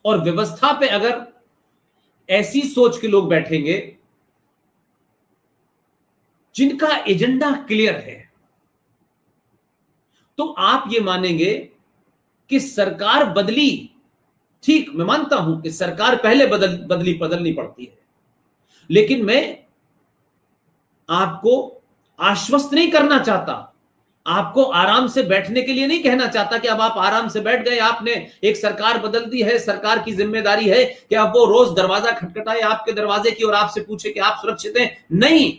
और व्यवस्था पे अगर ऐसी सोच के लोग बैठेंगे जिनका एजेंडा क्लियर है, तो आप ये मानेंगे कि सरकार बदली, ठीक, मैं मानता हूं कि सरकार पहले बदलनी पड़ती है, लेकिन मैं आपको आश्वस्त नहीं करना चाहता, आपको आराम से बैठने के लिए नहीं कहना चाहता कि अब आप आराम से बैठ गए, आपने एक सरकार बदल दी है, सरकार की जिम्मेदारी है कि अब वो रोज दरवाजा खटखटाए आपके दरवाजे की और आपसे पूछे कि आप सुरक्षित हैं। नहीं,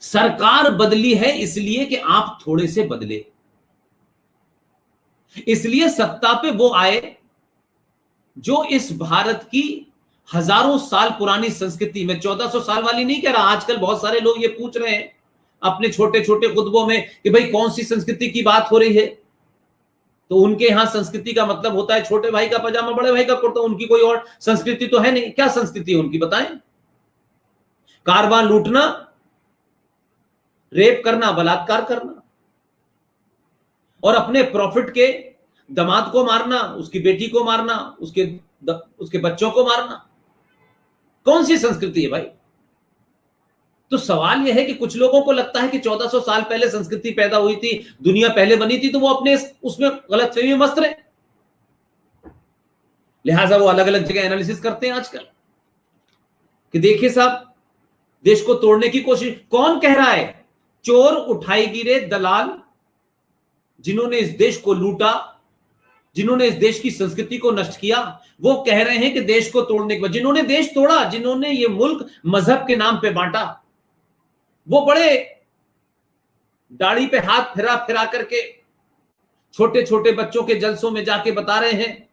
सरकार बदली है इसलिए कि आप थोड़े से बदले, इसलिए सत्ता पे वो आए जो इस भारत की हजारों साल पुरानी संस्कृति में, 1400 साल वाली नहीं कह रहा, आजकल बहुत सारे लोग ये पूछ रहे हैं अपने छोटे छोटे खुतबों में कि भाई कौन सी संस्कृति की बात हो रही है, तो उनके यहां संस्कृति का मतलब होता है छोटे भाई का पजामा बड़े भाई का कुर्ता, उनकी कोई और संस्कृति तो है नहीं। क्या संस्कृति है उनकी बताएं? कारवां लूटना, रेप करना, बलात्कार करना और अपने प्रॉफिट के दामाद को मारना, उसकी बेटी को मारना, उसके बच्चों को मारना, कौन सी संस्कृति है भाई? तो सवाल यह है कि कुछ लोगों को लगता है कि 1400 साल पहले संस्कृति पैदा हुई थी, दुनिया पहले बनी थी, तो वो अपने उसमें गलतफहमी में मस्त रहे, लिहाजा वो अलग अलग जगह एनालिसिस करते हैं आजकल कि देखिए साहब, देश को तोड़ने की कोशिश कौन कर रहा है? चोर, उठाईगिरे, दलाल, जिन्होंने इस देश को लूटा, जिन्होंने इस देश की संस्कृति को नष्ट किया, वो कह रहे हैं कि देश को तोड़ने के बाद, जिन्होंने देश तोड़ा, जिन्होंने ये मुल्क मजहब के नाम पे बांटा, वो बड़े दाढ़ी पे हाथ फिरा फिरा करके छोटे छोटे बच्चों के जलसों में जाके बता रहे हैं,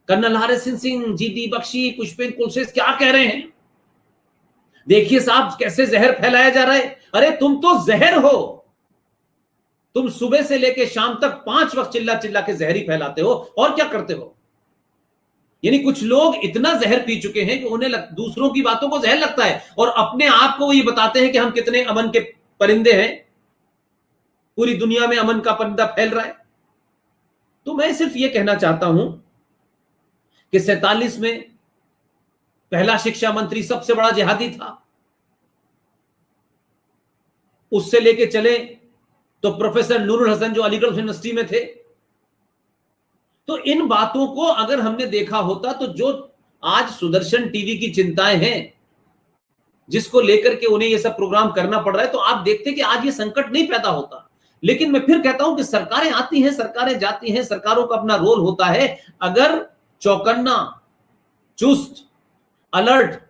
कर्नल हरि सिंह, जीडी बख्शी, पुष्पेंद्र कुलशेष क्या कह रहे हैं, देखिए साहब कैसे जहर फैलाया जा रहा है। अरे तुम तो जहर हो, तुम सुबह से लेकर शाम तक 5 वक्त चिल्ला चिल्ला के जहर ही फैलाते हो, और क्या करते हो? यानी कुछ लोग इतना जहर पी चुके हैं कि उन्हें दूसरों की बातों को जहर लगता है और अपने आप को ये बताते हैं कि हम कितने अमन के परिंदे हैं, पूरी दुनिया में अमन का परिंदा फैल रहा है। तो मैं सिर्फ ये कहना चाहता हूं कि 47 में पहला शिक्षा मंत्री सबसे बड़ा जिहादी था, उससे लेके चले तो प्रोफेसर नूरुल हसन जो अलीगढ़ यूनिवर्सिटी में थे। तो इन बातों को अगर हमने देखा होता तो जो आज सुदर्शन टीवी की चिंताएं हैं, जिसको लेकर के उन्हें ये सब प्रोग्राम करना पड़ रहा है, तो आप देखते कि आज ये संकट नहीं पैदा होता। लेकिन मैं फिर कहता हूं कि सरकारें आती हैं, सरकारें जाती हैं, सरकारों का अपना रोल होता है। अगर चौकन्ना, चुस्त, अलर्ट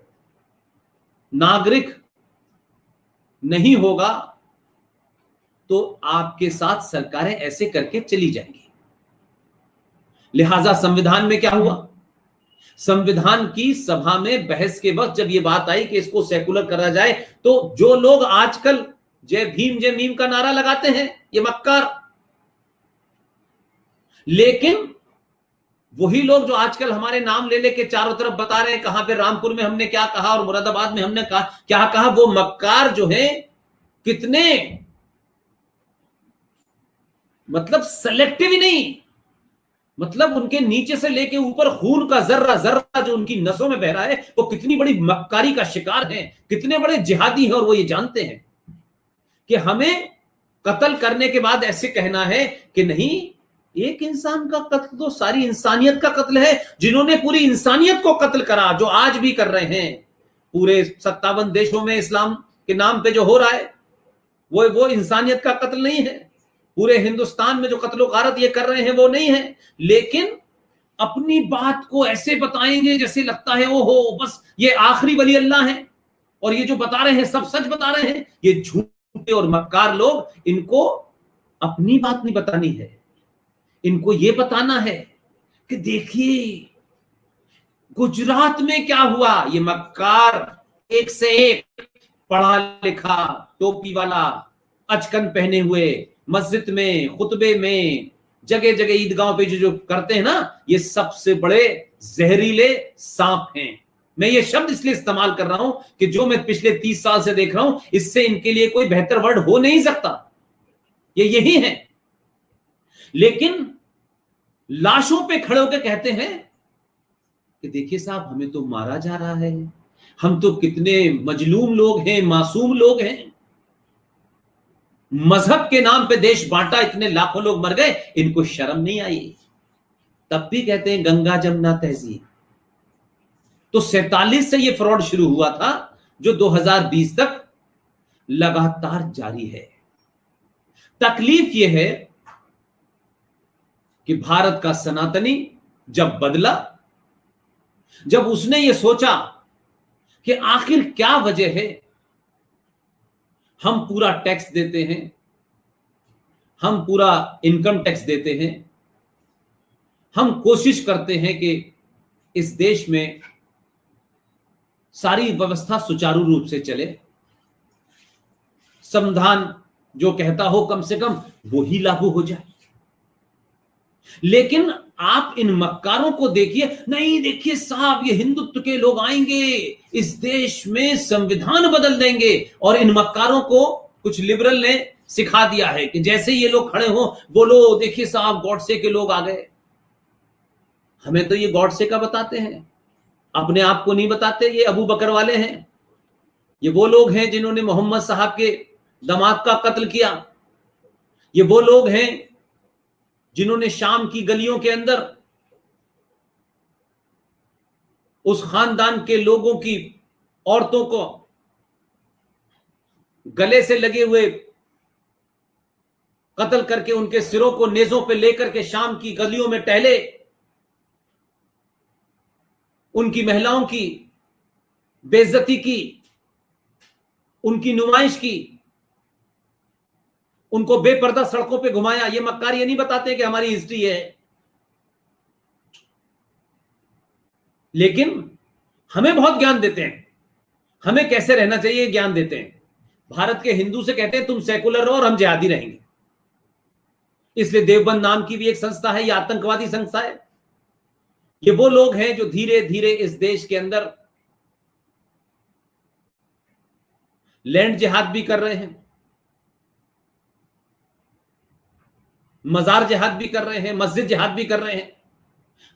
नागरिक नहीं होगा तो आपके साथ सरकारें ऐसे करके चली जाएंगी। लिहाजा संविधान में क्या हुआ? संविधान की सभा में बहस के वक्त जब यह बात आई कि इसको सेकुलर करा जाए, तो जो लोग आजकल जय भीम जय मीम का नारा लगाते हैं, ये मक्कार, लेकिन वही लोग जो आजकल हमारे नाम ले लेके चारों तरफ बता रहे हैं कहां पे रामपुर में हमने क्या कहा और मुरादाबाद में हमने क्या कहा, वो मक्कार जो है कितने मतलब सेलेक्टिव ही नहीं, मतलब उनके नीचे से लेके ऊपर खून का जर्रा जर्रा जो उनकी नसों में बह रहा है, वो कितनी बड़ी मक्कारी का शिकार हैं, कितने बड़े जिहादी हैं, और वो ये जानते हैं कि हमें कत्ल करने के बाद ऐसे कहना है कि नहीं, एक इंसान का कत्ल तो सारी इंसानियत का कत्ल है। जिन्होंने पूरी इंसानियत को कत्ल करा, जो आज भी कर रहे हैं, पूरे 57 देशों में इस्लाम के नाम पे जो हो रहा है, वो इंसानियत का कत्ल नहीं है। पूरे हिंदुस्तान में जो कत्लो गारत ये कर रहे हैं वो नहीं है, लेकिन अपनी बात को ऐसे बताएंगे जैसे लगता है ओ हो बस ये आखिरी वली अल्लाह है, और ये जो बता रहे हैं सब सच बता रहे हैं। ये झूठे और मक्कार लोग, इनको अपनी बात नहीं बतानी है, इनको ये बताना है कि देखिए गुजरात में क्या हुआ। ये मक्कार एक से एक पढ़ा लिखा, टोपी वाला, अचकन पहने हुए, मस्जिद में, खुतबे में, जगह जगह ईदगाहों पे जो करते हैं ना, ये सबसे बड़े जहरीले सांप हैं। मैं ये शब्द इसलिए इस्तेमाल कर रहा हूं कि जो मैं पिछले 30 साल से देख रहा हूं, इससे इनके लिए कोई बेहतर वर्ड हो नहीं सकता, ये यही है। लेकिन लाशों पे खड़े होकर कहते हैं कि देखिए साहब, हमें तो मारा जा रहा है, हम तो कितने मजलूम लोग हैं, मासूम लोग हैं, मजहब के नाम पे देश बांटा, इतने लाखों लोग मर गए, इनको शर्म नहीं आई। तब भी कहते हैं गंगा जमुना तहजीब। तो 47 से ये फ्रॉड शुरू हुआ था, जो 2020 तक लगातार जारी है। तकलीफ यह है कि भारत का सनातनी जब बदला, जब उसने ये सोचा कि आखिर क्या वजह है, हम पूरा टैक्स देते हैं, हम पूरा इनकम टैक्स देते हैं, हम कोशिश करते हैं कि इस देश में सारी व्यवस्था सुचारू रूप से चले, संविधान जो कहता हो कम से कम वो ही लागू हो जाए। लेकिन आप इन मक्कारों को देखिए, नहीं देखिए साहब, ये हिंदुत्व के लोग आएंगे, इस देश में संविधान बदल देंगे। और इन मक्कारों को कुछ लिबरल ने सिखा दिया है कि जैसे ये लोग खड़े हो, बोलो देखिए साहब गॉडसे के लोग आ गए। हमें तो ये गॉडसे का बताते हैं, अपने आप को नहीं बताते। ये अबू बकर वाले हैं, ये वो लोग हैं जिन्होंने मोहम्मद साहब के दामाद का कत्ल किया। ये वो लोग हैं जिन्होंने शाम की गलियों के अंदर उस खानदान के लोगों की औरतों को गले से लगे हुए कत्ल करके उनके सिरों को नेजों पे लेकर के शाम की गलियों में टहले, उनकी महिलाओं की बेइज्जती की, उनकी नुमाइश की, उनको बेपर्दा सड़कों पे घुमाया। ये मक्कार ये नहीं बताते कि हमारी हिस्ट्री है, लेकिन हमें बहुत ज्ञान देते हैं, हमें कैसे रहना चाहिए ज्ञान देते हैं। भारत के हिंदू से कहते हैं तुम सेकुलर रहो और हम जिहादी रहेंगे। इसलिए देवबंद नाम की भी एक संस्था है, ये आतंकवादी संस्था है। ये वो लोग हैं जो धीरे धीरे इस देश के अंदर लैंड जिहाद भी कर रहे हैं, मजार जिहाद भी कर रहे हैं, मस्जिद जिहाद भी कर रहे हैं।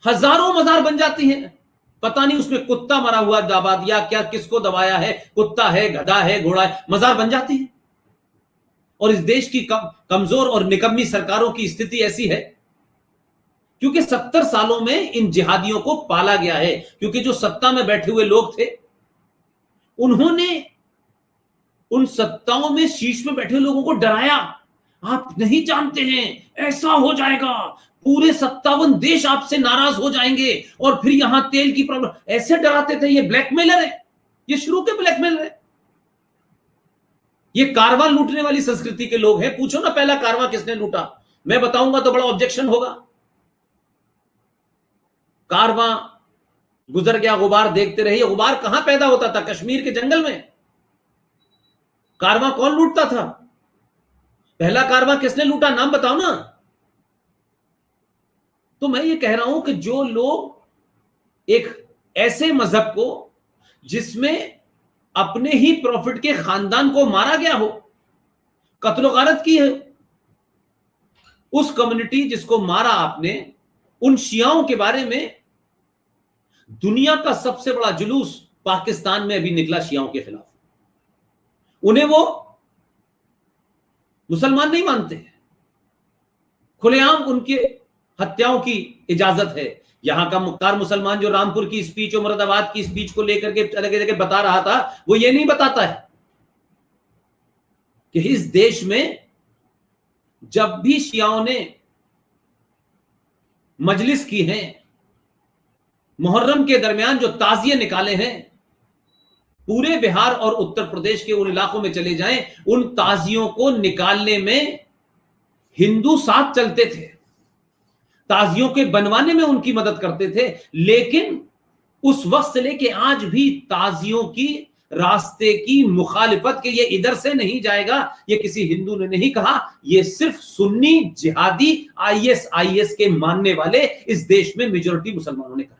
हजारों मजार बन जाती हैं, पता नहीं उसमें कुत्ता मरा हुआ दबा दिया क्या, किसको दबाया है, कुत्ता है, गधा है, घोड़ा है, मजार बन जाती है। और इस देश की कमजोर और निकम्मी सरकारों की स्थिति ऐसी है क्योंकि 70 सालों में इन जिहादियों को पाला गया है। क्योंकि जो सत्ता में बैठे हुए लोग थे, उन्होंने उन सत्ताओं में शीर्ष में बैठे लोगों को डराया। आप नहीं जानते हैं ऐसा हो जाएगा, पूरे 57 देश आपसे नाराज हो जाएंगे और फिर यहां तेल की प्रॉब्लम, ऐसे डराते थे। ये ब्लैकमेलर है, ये शुरू के ब्लैकमेलर है। ये कारवां लूटने वाली संस्कृति के लोग हैं। पूछो ना पहला कारवां किसने लूटा, मैं बताऊंगा तो बड़ा ऑब्जेक्शन होगा। कारवां गुजर गया, गुबार देखते रहिए। गुबार कहां पैदा होता था? कश्मीर के जंगल में। कारवां कौन लूटता था? पहला कारवां किसने लूटा, नाम बताओ ना। तो मैं ये कह रहा हूं कि जो लोग एक ऐसे मजहब को जिसमें अपने ही प्रॉफिट के खानदान को मारा गया हो, कत्ल गारत की है, उस कम्युनिटी जिसको मारा आपने, उन शियाओं के बारे में दुनिया का सबसे बड़ा जुलूस पाकिस्तान में अभी निकला शियाओं के खिलाफ। उन्हें वो मुसलमान नहीं मानते, खुलेआम उनके हत्याओं की इजाजत है। यहां का मुख्तार मुसलमान जो रामपुर की स्पीच और मुरादाबाद की स्पीच को लेकर के जगह जगह बता रहा था, वो ये नहीं बताता है कि इस देश में जब भी शियाओं ने मजलिस की है, मुहर्रम के दरमियान जो ताजिए निकाले हैं, पूरे बिहार और उत्तर प्रदेश के उन इलाकों में चले जाएं, उन ताजियों को निकालने में हिंदू साथ चलते थे, ताजियों के बनवाने में उनकी मदद करते थे। लेकिन उस वक्त से लेके आज भी ताजियों की रास्ते की मुखालिफत के ये इधर से नहीं जाएगा, ये किसी हिंदू ने नहीं कहा, ये सिर्फ सुन्नी जिहादी आईएस के मानने वाले इस देश में मेजॉरिटी मुसलमानों ने कहा।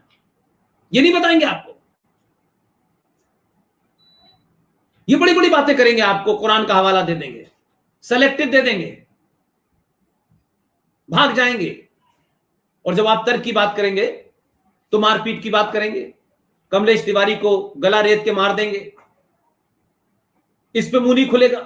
ये नहीं बताएंगे आपको, ये बड़ी बड़ी बातें करेंगे, आपको कुरान का हवाला दे देंगे, सेलेक्टिव दे देंगे, भाग जाएंगे। और जब आप तर्क की बात करेंगे तो मारपीट की बात करेंगे, कमलेश तिवारी को गला रेत के मार देंगे, इस पे मुंह नहीं खुलेगा।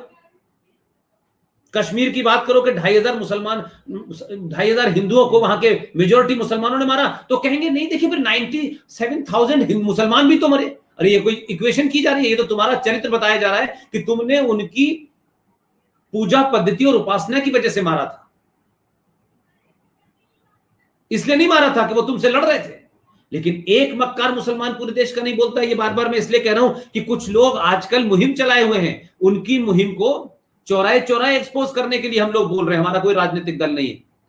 कश्मीर की बात करो कि 2,500 मुसलमान, 2,500 हिंदुओं को वहां के मेजोरिटी मुसलमानों ने मारा, तो कहेंगे नहीं देखिए फिर 97,000 मुसलमान भी तो मरे। अरे ये कोई इक्वेशन की जा रही है? ये तो तुम्हारा चरित्र बताया जा रहा है कि तुमने उनकी पूजा पद्धति और उपासना की वजह से मारा था, इसलिए नहीं मारा था कि वो तुमसे लड़ रहे थे। लेकिन एक मक्कार मुसलमान पूरे देश का नहीं बोलता। ये बार बार मैं इसलिए कह रहा हूं कि कुछ लोग आजकल मुहिम चलाए हुए हैं, उनकी मुहिम को चौराहे चौराहे एक्सपोज करने के लिए हम लोग बोल रहे हैं। हमारा कोई राजनीतिक दल नहीं है,